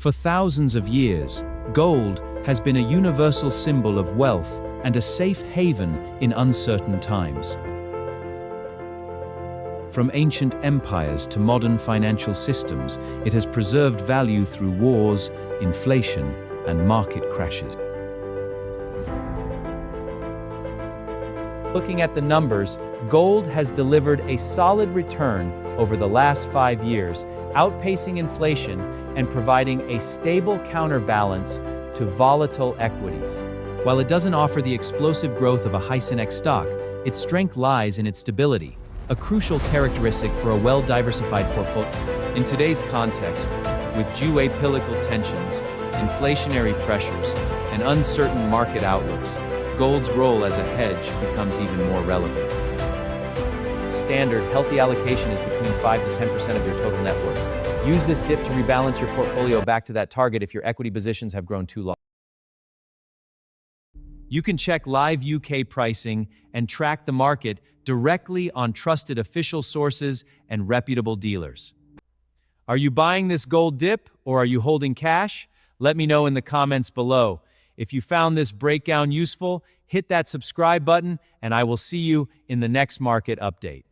For thousands of years, gold has been a universal symbol of wealth and a safe haven in uncertain times. From ancient empires to modern financial systems, it has preserved value through wars, inflation, and market crashes. Looking at the numbers, gold has delivered a solid return over the last 5 years, outpacing inflation and providing a stable counterbalance to volatile equities. While it doesn't offer the explosive growth of a high-index stock, its strength lies in its stability, a crucial characteristic for a well-diversified portfolio. In today's context, with geopolitical tensions, inflationary pressures, and uncertain market outlooks, gold's role as a hedge becomes even more relevant. Standard healthy allocation is between 5 to 10% of your total net worth. Use this dip to rebalance your portfolio back to that target if your equity positions have grown too large. You can check live UK pricing and track the market directly on trusted official sources and reputable dealers. Are you buying this gold dip or are you holding cash? Let me know in the comments below. If you found this breakdown useful, hit that subscribe button and I will see you in the next market update.